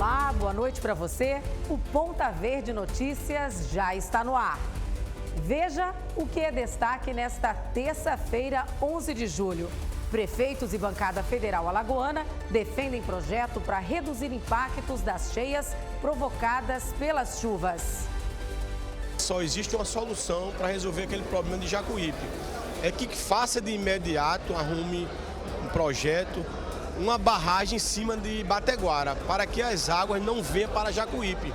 Olá, boa noite para você. O Ponta Verde Notícias já está no ar. Veja o que é destaque nesta terça-feira, 11 de julho. Prefeitos e bancada federal alagoana defendem projeto para reduzir impactos das cheias provocadas pelas chuvas. Só existe uma solução para resolver aquele problema de Jacuípe. É que faça de imediato, arrume um projeto, uma barragem em cima de Bateguara, para que as águas não venham para Jacuípe.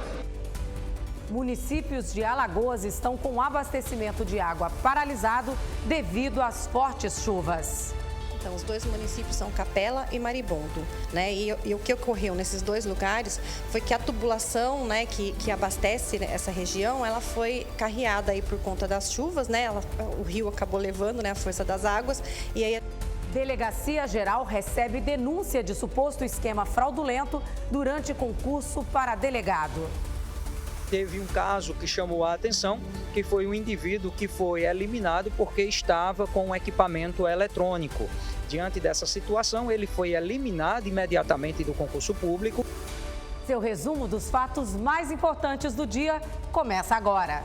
Municípios de Alagoas estão com o abastecimento de água paralisado devido às fortes chuvas. Então, os dois municípios são Capela e Maribondo, né? E o que ocorreu nesses dois lugares foi que a tubulação, né, que abastece essa região, ela foi carreada aí por conta das chuvas, né? O rio acabou levando, né, a força das águas e aí... Delegacia Geral recebe denúncia de suposto esquema fraudulento durante concurso para delegado. Teve um caso que chamou a atenção, que foi um indivíduo que foi eliminado porque estava com um equipamento eletrônico. Diante dessa situação, ele foi eliminado imediatamente do concurso público. Seu resumo dos fatos mais importantes do dia começa agora.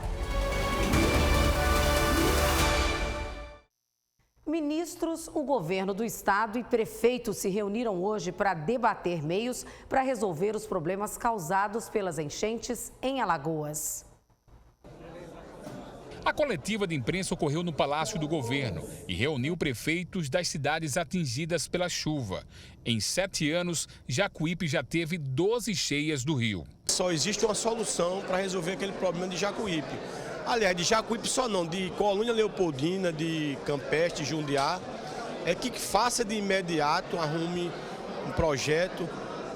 Ministros, o governo do estado e prefeitos se reuniram hoje para debater meios para resolver os problemas causados pelas enchentes em Alagoas. A coletiva de imprensa ocorreu no Palácio do Governo e reuniu prefeitos das cidades atingidas pela chuva. Em 7 anos, Jacuípe já teve 12 cheias do rio. Só existe uma solução para resolver aquele problema de Jacuípe. Aliás, de Jacuípe só não, de Colônia Leopoldina, de Campestre, Jundiá, é que faça de imediato, arrume um projeto,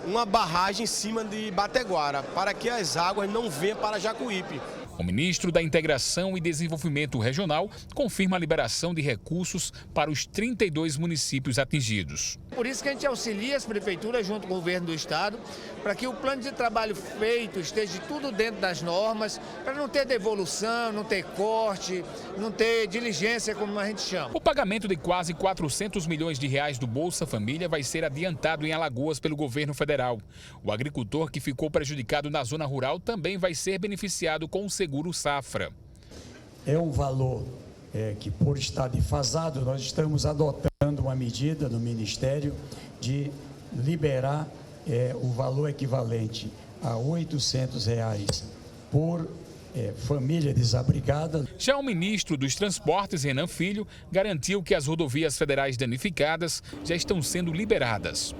uma barragem em cima de Bateguara, para que as águas não venham para Jacuípe. O ministro da Integração e Desenvolvimento Regional confirma a liberação de recursos para os 32 municípios atingidos. Por isso que a gente auxilia as prefeituras junto com o governo do estado, para que o plano de trabalho feito esteja tudo dentro das normas, para não ter devolução, não ter corte, não ter diligência, como a gente chama. O pagamento de quase 400 milhões de reais do Bolsa Família vai ser adiantado em Alagoas pelo governo federal. O agricultor que ficou prejudicado na zona rural também vai ser beneficiado com o Seguro Safra. É um valor que, por estar defasado, nós estamos adotando uma medida no Ministério de liberar o valor equivalente a R$ 800 por família desabrigada. Já o ministro dos Transportes, Renan Filho, garantiu que as rodovias federais danificadas já estão sendo liberadas.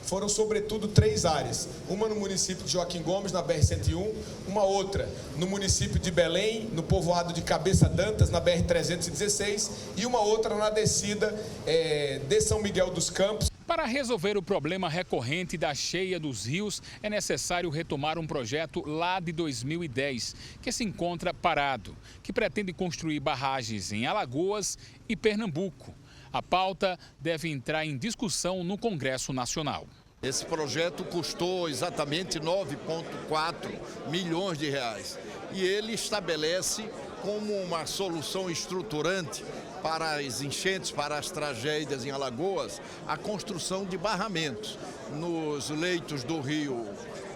Foram, sobretudo, 3 áreas. Uma no município de Joaquim Gomes, na BR-101, uma outra no município de Belém, no povoado de Cabeça Dantas, na BR-316, e uma outra na descida de São Miguel dos Campos. Para resolver o problema recorrente da cheia dos rios, é necessário retomar um projeto lá de 2010, que se encontra parado, que pretende construir barragens em Alagoas e Pernambuco. A pauta deve entrar em discussão no Congresso Nacional. Esse projeto custou exatamente 9,4 milhões de reais e ele estabelece como uma solução estruturante para as enchentes, para as tragédias em Alagoas, a construção de barramentos nos leitos do rio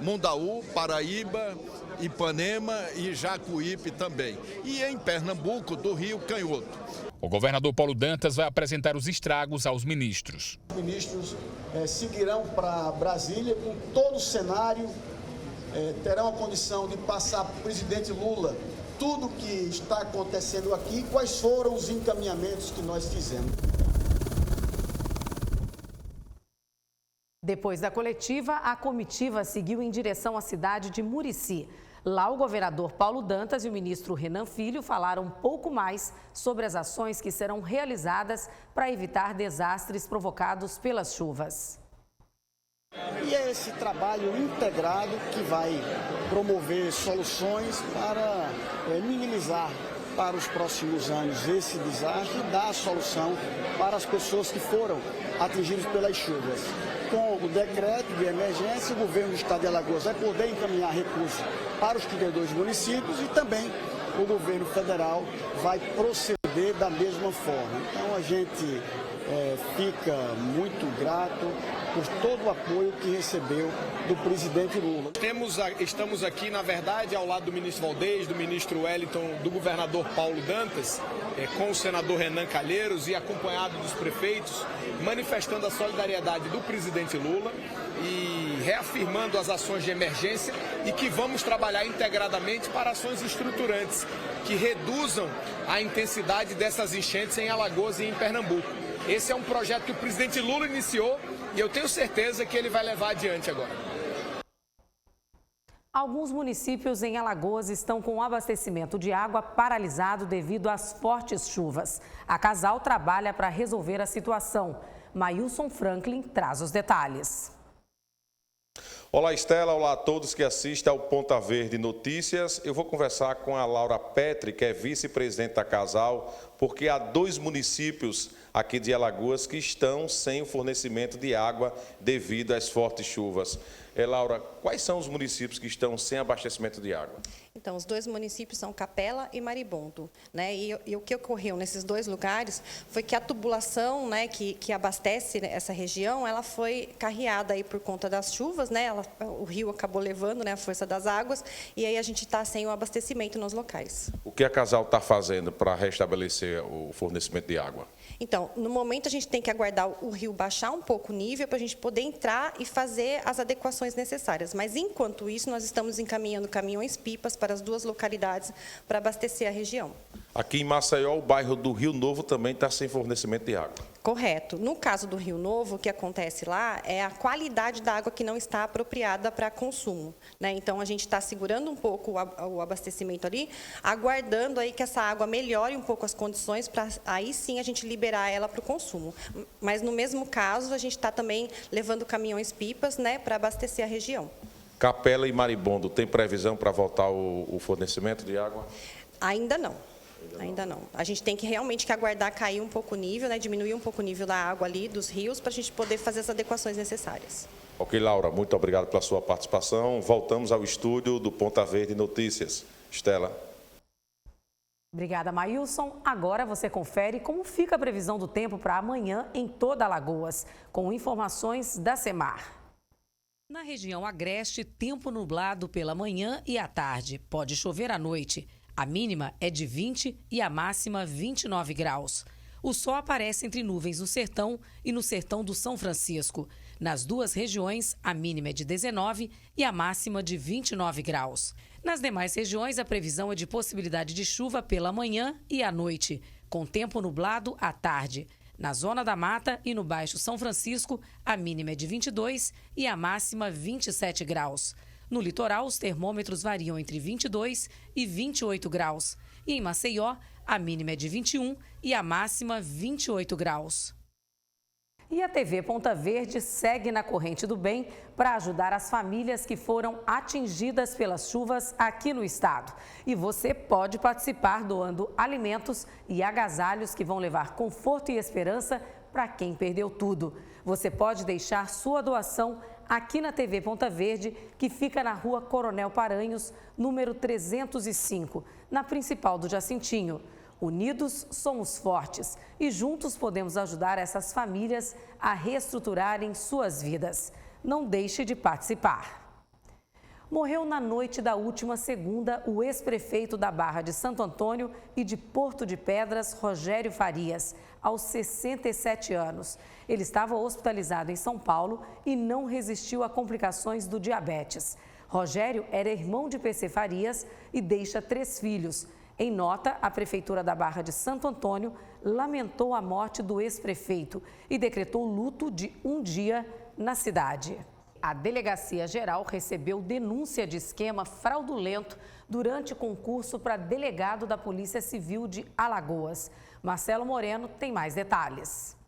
Mundaú, Paraíba, Ipanema e Jacuípe também. E em Pernambuco, do rio Canhoto. O governador Paulo Dantas vai apresentar os estragos aos ministros. Os ministros seguirão para Brasília com todo o cenário, terão a condição de passar para o presidente Lula tudo o que está acontecendo aqui, quais foram os encaminhamentos que nós fizemos. Depois da coletiva, a comitiva seguiu em direção à cidade de Murici. Lá, o governador Paulo Dantas e o ministro Renan Filho falaram um pouco mais sobre as ações que serão realizadas para evitar desastres provocados pelas chuvas. E é esse trabalho integrado que vai promover soluções para minimizar para os próximos anos esse desastre e dar a solução para as pessoas que foram atingidas pelas chuvas. Com o decreto de emergência, o governo do estado de Alagoas vai poder encaminhar recursos para os 32 municípios e também o governo federal vai proceder da mesma forma. Então a gente fica muito grato por todo o apoio que recebeu do presidente Lula. Estamos aqui, na verdade, ao lado do ministro Valdez, do ministro Wellington, do governador Paulo Dantas, com o senador Renan Calheiros e acompanhado dos prefeitos, manifestando a solidariedade do presidente Lula e reafirmando as ações de emergência e que vamos trabalhar integradamente para ações estruturantes que reduzam a intensidade dessas enchentes em Alagoas e em Pernambuco. Esse é um projeto que o presidente Lula iniciou e eu tenho certeza que ele vai levar adiante agora. Alguns municípios em Alagoas estão com o abastecimento de água paralisado devido às fortes chuvas. A Casal trabalha para resolver a situação. Mailson Franklin traz os detalhes. Olá, Estela. Olá a todos que assistem ao Ponta Verde Notícias. Eu vou conversar com a Laura Petri, que é vice-presidente da Casal, porque há 2 municípios aqui de Alagoas que estão sem o fornecimento de água devido às fortes chuvas. Laura, quais são os municípios que estão sem abastecimento de água? Então, os 2 municípios são Capela e Maribondo, né? E o que ocorreu nesses 2 lugares foi que a tubulação, né, que abastece essa região, ela foi carreada aí por conta das chuvas, né? O rio acabou levando, né, a força das águas, e aí a gente está sem o abastecimento nos locais. O que a Casal está fazendo para restabelecer o fornecimento de água? Então, no momento a gente tem que aguardar o rio baixar um pouco o nível para a gente poder entrar e fazer as adequações necessárias. Mas, enquanto isso, nós estamos encaminhando caminhões-pipas para as 2 localidades para abastecer a região. Aqui em Maceió, o bairro do Rio Novo também está sem fornecimento de água. Correto. No caso do Rio Novo, o que acontece lá é a qualidade da água que não está apropriada para consumo, né? Então, a gente está segurando um pouco o abastecimento ali, aguardando aí que essa água melhore um pouco as condições para aí sim a gente liberar ela para o consumo. Mas, no mesmo caso, a gente está também levando caminhões-pipas, né, para abastecer a região. Capela e Maribondo, tem previsão para voltar o fornecimento de água? Ainda não. Ainda não. A gente tem que realmente aguardar cair um pouco o nível, né, diminuir um pouco o nível da água ali, dos rios, para a gente poder fazer as adequações necessárias. Ok, Laura, muito obrigado pela sua participação. Voltamos ao estúdio do Ponta Verde Notícias. Estela. Obrigada, Mailson. Agora você confere como fica a previsão do tempo para amanhã em toda Alagoas, com informações da Semar. Na região agreste, tempo nublado pela manhã e à tarde. Pode chover à noite. A mínima é de 20 e a máxima 29 graus. O sol aparece entre nuvens no sertão e no sertão do São Francisco. Nas 2 regiões, a mínima é de 19 e a máxima de 29 graus. Nas demais regiões, a previsão é de possibilidade de chuva pela manhã e à noite, com tempo nublado à tarde. Na Zona da Mata e no Baixo São Francisco, a mínima é de 22 e a máxima 27 graus. No litoral, os termômetros variam entre 22 e 28 graus. E em Maceió, a mínima é de 21 e a máxima 28 graus. E a TV Ponta Verde segue na corrente do bem para ajudar as famílias que foram atingidas pelas chuvas aqui no estado. E você pode participar doando alimentos e agasalhos que vão levar conforto e esperança para quem perdeu tudo. Você pode deixar sua doação aqui na TV Ponta Verde, que fica na Rua Coronel Paranhos, número 305, na principal do Jacintinho. Unidos somos fortes e juntos podemos ajudar essas famílias a reestruturarem suas vidas. Não deixe de participar. Morreu na noite da última segunda o ex-prefeito da Barra de Santo Antônio e de Porto de Pedras, Rogério Farias, aos 67 anos. Ele estava hospitalizado em São Paulo e não resistiu a complicações do diabetes. Rogério era irmão de PC Farias e deixa 3 filhos. Em nota, a Prefeitura da Barra de Santo Antônio lamentou a morte do ex-prefeito e decretou luto de 1 dia na cidade. A Delegacia Geral recebeu denúncia de esquema fraudulento durante concurso para delegado da Polícia Civil de Alagoas. Marcelo Moreno tem mais detalhes.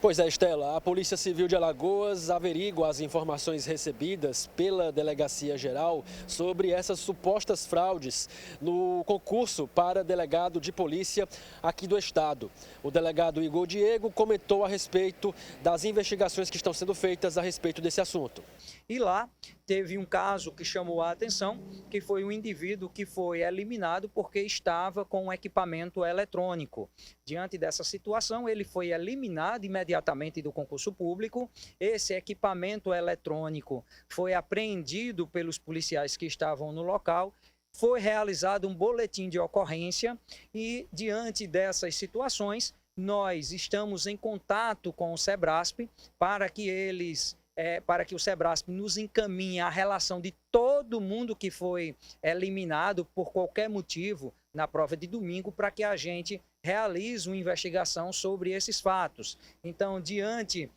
Pois é, Estela, a Polícia Civil de Alagoas averigua as informações recebidas pela Delegacia Geral sobre essas supostas fraudes no concurso para delegado de polícia aqui do estado. O delegado Igor Diego comentou a respeito das investigações que estão sendo feitas a respeito desse assunto. E lá teve um caso que chamou a atenção, que foi um indivíduo que foi eliminado porque estava com um equipamento eletrônico. Diante dessa situação, ele foi eliminado imediatamente do concurso público. Esse equipamento eletrônico foi apreendido pelos policiais que estavam no local. Foi realizado um boletim de ocorrência e, diante dessas situações, nós estamos em contato com o SEBRASP para que o SEBRASP nos encaminhe a relação de todo mundo que foi eliminado por qualquer motivo na prova de domingo, para que a gente realize uma investigação sobre esses fatos. Então, diante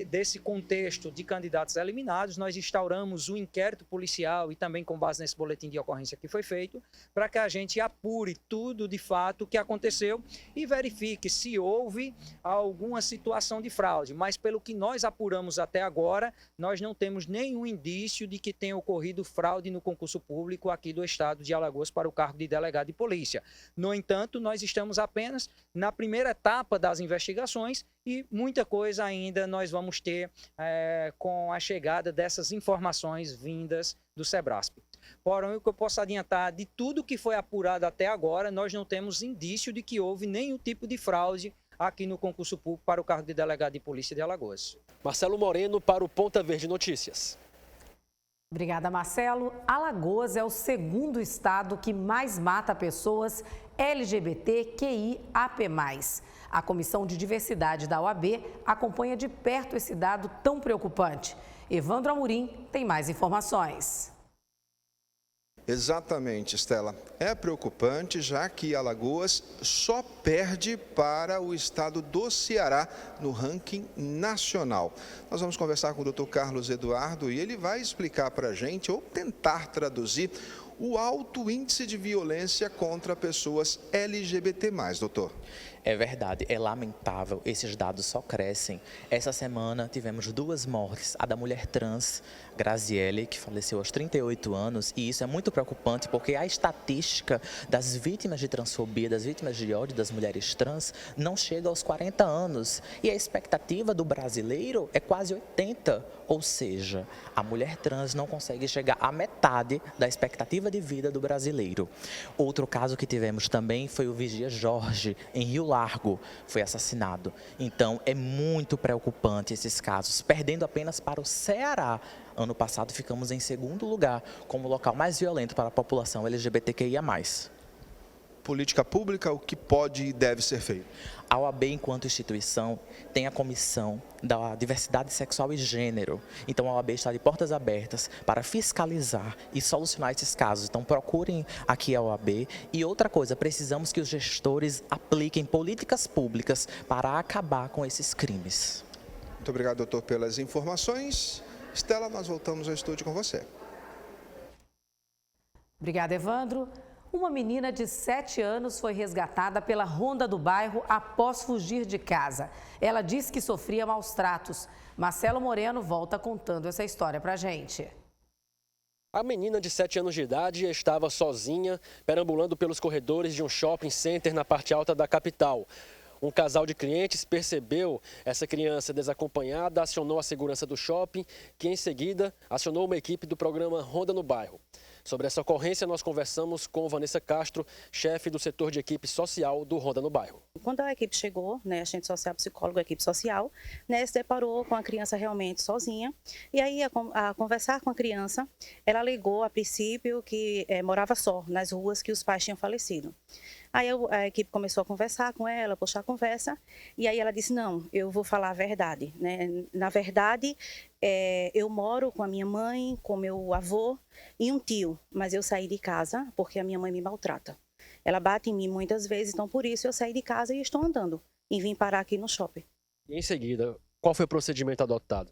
desse contexto de candidatos eliminados, nós instauramos um inquérito policial e também com base nesse boletim de ocorrência que foi feito, para que a gente apure tudo de fato o que aconteceu e verifique se houve alguma situação de fraude. Mas pelo que nós apuramos até agora, nós não temos nenhum indício de que tenha ocorrido fraude no concurso público aqui do estado de Alagoas para o cargo de delegado de polícia. No entanto, nós estamos apenas na primeira etapa das investigações e muita coisa ainda nós vamos ter com a chegada dessas informações vindas do SEBRASP. Porém, o que eu posso adiantar, de tudo que foi apurado até agora, nós não temos indício de que houve nenhum tipo de fraude aqui no concurso público para o cargo de delegado de polícia de Alagoas. Marcelo Moreno para o Ponta Verde Notícias. Obrigada, Marcelo. Alagoas é o segundo estado que mais mata pessoas LGBTQIAP+. A Comissão de Diversidade da OAB acompanha de perto esse dado tão preocupante. Evandro Amorim tem mais informações. Exatamente, Estela. É preocupante, já que Alagoas só perde para o estado do Ceará no ranking nacional. Nós vamos conversar com o Dr. Carlos Eduardo e ele vai explicar para a gente, ou tentar traduzir, o alto índice de violência contra pessoas LGBT+, doutor. É verdade, é lamentável, esses dados só crescem. Essa semana tivemos 2 mortes, a da mulher trans, Graziele, que faleceu aos 38 anos, e isso é muito preocupante porque a estatística das vítimas de transfobia, das vítimas de ódio das mulheres trans, não chega aos 40 anos. E a expectativa do brasileiro é quase 80, ou seja, a mulher trans não consegue chegar à metade da expectativa de vida do brasileiro. Outro caso que tivemos também foi o Vigia Jorge, em Rio Largo, foi assassinado. Então, é muito preocupante esses casos, perdendo apenas para o Ceará. Ano passado, ficamos em segundo lugar como o local mais violento para a população LGBTQIA+. Política pública, o que pode e deve ser feito? A OAB, enquanto instituição, tem a Comissão da Diversidade Sexual e Gênero. Então, a OAB está de portas abertas para fiscalizar e solucionar esses casos. Então, procurem aqui a OAB. E outra coisa, precisamos que os gestores apliquem políticas públicas para acabar com esses crimes. Muito obrigado, doutor, pelas informações. Estela, nós voltamos ao estúdio com você. Obrigada, Evandro. Uma menina de 7 anos foi resgatada pela Ronda do Bairro após fugir de casa. Ela disse que sofria maus tratos. Marcelo Moreno volta contando essa história pra gente. A menina de 7 anos de idade estava sozinha, perambulando pelos corredores de um shopping center na parte alta da capital. Um casal de clientes percebeu essa criança desacompanhada, acionou a segurança do shopping, que em seguida acionou uma equipe do programa Ronda no Bairro. Sobre essa ocorrência, nós conversamos com Vanessa Castro, chefe do setor de equipe social do Ronda no Bairro. Quando a equipe chegou, assistente social, psicólogo, equipe social, se deparou com a criança realmente sozinha. E aí, a conversar com a criança, ela alegou a princípio que morava só, nas ruas que os pais tinham falecido. Aí a equipe começou a conversar com ela, puxar a conversa, e aí ela disse, não, eu vou falar a verdade. Na verdade, eu moro com a minha mãe, com meu avô e um tio, mas eu saí de casa porque a minha mãe me maltrata. Ela bate em mim muitas vezes, então por isso eu saí de casa e estou andando, e vim parar aqui no shopping. E em seguida, qual foi o procedimento adotado?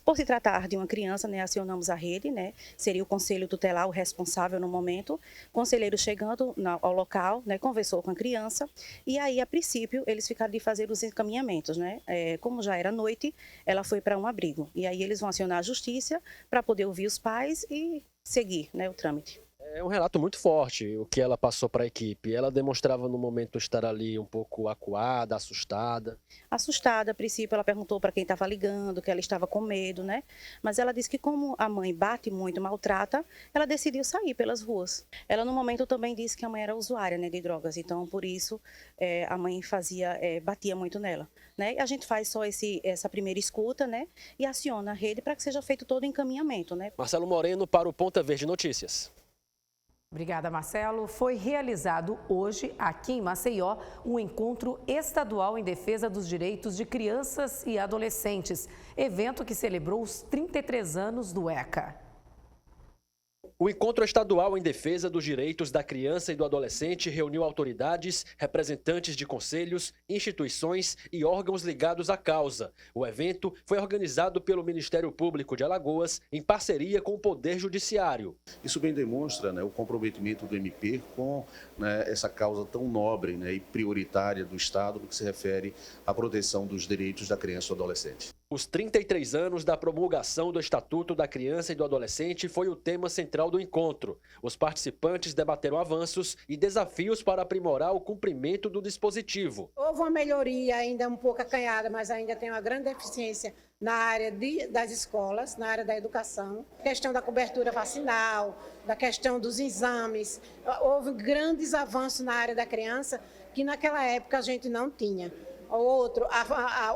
Por se tratar de uma criança, acionamos a rede, seria o conselho tutelar o responsável no momento. O conselheiro chegando ao local, conversou com a criança e aí, a princípio, eles ficaram de fazer os encaminhamentos. Como já era noite, ela foi para um abrigo e aí eles vão acionar a justiça para poder ouvir os pais e seguir o trâmite. É um relato muito forte o que ela passou para a equipe. Ela demonstrava no momento estar ali um pouco acuada, assustada. Assustada, a princípio ela perguntou para quem estava ligando, que ela estava com medo, né? Mas ela disse que como a mãe bate muito, maltrata, ela decidiu sair pelas ruas. Ela no momento também disse que a mãe era usuária, né, de drogas, então por isso a mãe batia muito nela, né? E a gente faz só essa primeira escuta, né? E aciona a rede para que seja feito todo o encaminhamento, né? Marcelo Moreno para o Ponta Verde Notícias. Obrigada, Marcelo. Foi realizado hoje, aqui em Maceió, um encontro estadual em defesa dos direitos de crianças e adolescentes, evento que celebrou os 33 anos do ECA. O Encontro Estadual em Defesa dos Direitos da Criança e do Adolescente reuniu autoridades, representantes de conselhos, instituições e órgãos ligados à causa. O evento foi organizado pelo Ministério Público de Alagoas em parceria com o Poder Judiciário. Isso bem demonstra, o comprometimento do MP com essa causa tão nobre, e prioritária do Estado no que se refere à proteção dos direitos da criança e do adolescente. Os 33 anos da promulgação do Estatuto da Criança e do Adolescente foi o tema central do encontro. Os participantes debateram avanços e desafios para aprimorar o cumprimento do dispositivo. Houve uma melhoria ainda um pouco acanhada, mas ainda tem uma grande deficiência na área das escolas, na área da educação. A questão da cobertura vacinal, da questão dos exames. Houve grandes avanços na área da criança que naquela época a gente não tinha. O outro,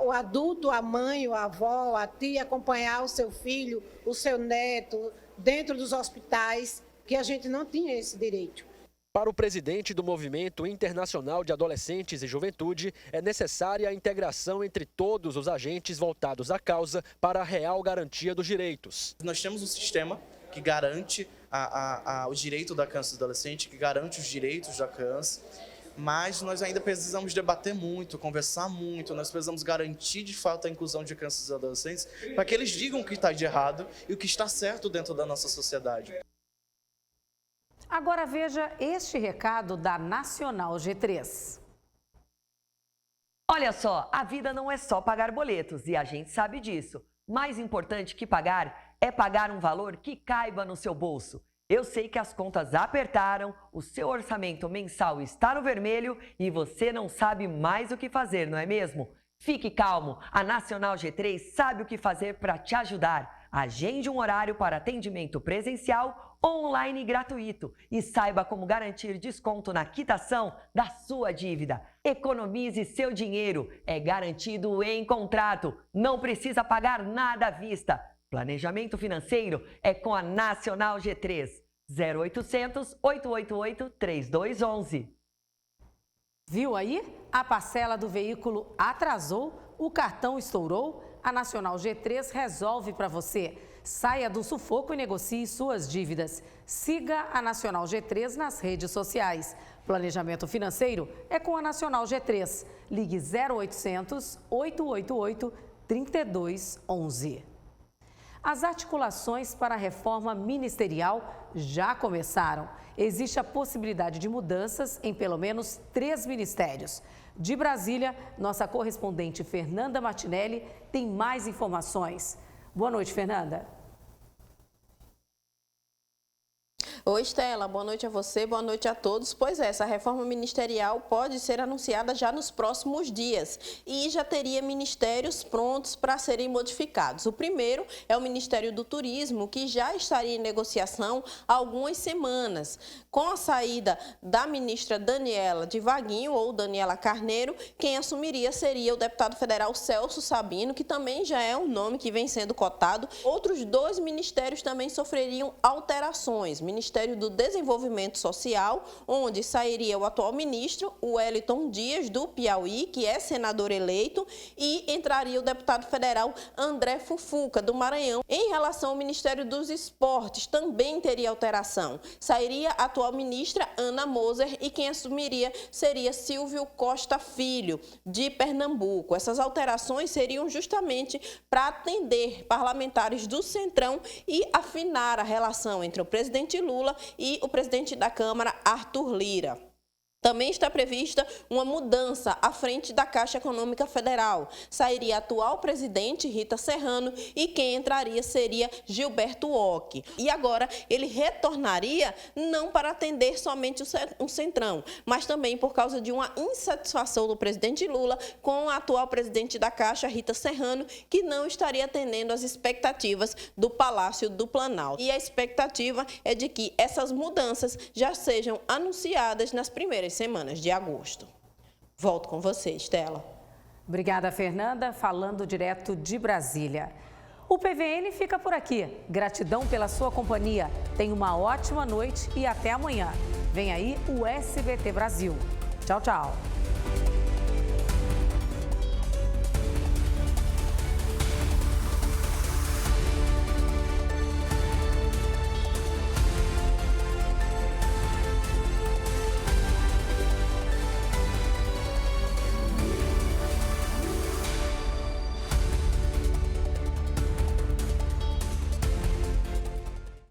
o adulto, a mãe, a avó, a tia, acompanhar o seu filho, o seu neto, dentro dos hospitais, que a gente não tinha esse direito. Para o presidente do Movimento Internacional de Adolescentes e Juventude, é necessária a integração entre todos os agentes voltados à causa para a real garantia dos direitos. Nós temos um sistema que garante o direito da criança e do adolescente, que garante os direitos da criança, mas nós ainda precisamos debater muito, conversar muito, nós precisamos garantir de fato a inclusão de crianças e adolescentes para que eles digam o que está de errado e o que está certo dentro da nossa sociedade. Agora veja este recado da Nacional G3. Olha só, a vida não é só pagar boletos e a gente sabe disso. Mais importante que pagar é pagar um valor que caiba no seu bolso. Eu sei que as contas apertaram, o seu orçamento mensal está no vermelho e você não sabe mais o que fazer, não é mesmo? Fique calmo, a Nacional G3 sabe o que fazer para te ajudar. Agende um horário para atendimento presencial ou online gratuito e saiba como garantir desconto na quitação da sua dívida. Economize seu dinheiro, é garantido em contrato, não precisa pagar nada à vista. Planejamento financeiro é com a Nacional G3. 0800 888 3211. Viu aí? A parcela do veículo atrasou, o cartão estourou, a Nacional G3 resolve para você. Saia do sufoco e negocie suas dívidas. Siga a Nacional G3 nas redes sociais. Planejamento financeiro é com a Nacional G3. Ligue 0800 888 3211. As articulações para a reforma ministerial já começaram. Existe a possibilidade de mudanças em pelo menos 3 ministérios. De Brasília, nossa correspondente Fernanda Martinelli tem mais informações. Boa noite, Fernanda. Oi, Estela, boa noite a você, boa noite a todos. Pois é, essa reforma ministerial pode ser anunciada já nos próximos dias e já teria ministérios prontos para serem modificados. O primeiro é o Ministério do Turismo, que já estaria em negociação há algumas semanas. Com a saída da ministra Daniela de Vaguinho, ou Daniela Carneiro, quem assumiria seria o deputado federal Celso Sabino, que também já é um nome que vem sendo cotado. Outros 2 ministérios também sofreriam alterações. Ministério do Desenvolvimento Social, onde sairia o atual ministro, o Wellington Dias, do Piauí, que é senador eleito, e entraria o deputado federal André Fufuca, do Maranhão. Em relação ao Ministério dos Esportes, também teria alteração. Sairia a atual ministra Ana Moser e quem assumiria seria Silvio Costa Filho, de Pernambuco. Essas alterações seriam justamente para atender parlamentares do Centrão e afinar a relação entre o presidente Lula e o presidente da Câmara, Arthur Lira. Também está prevista uma mudança à frente da Caixa Econômica Federal. Sairia a atual presidente, Rita Serrano, e quem entraria seria Gilberto Occhi. E agora ele retornaria não para atender somente o Centrão, mas também por causa de uma insatisfação do presidente Lula com a atual presidente da Caixa, Rita Serrano, que não estaria atendendo às expectativas do Palácio do Planalto. E a expectativa é de que essas mudanças já sejam anunciadas nas primeiras semanas de agosto. Volto com você, Estela. Obrigada, Fernanda. Falando direto de Brasília. O PVN fica por aqui. Gratidão pela sua companhia. Tenha uma ótima noite e até amanhã. Vem aí o SBT Brasil. Tchau, tchau.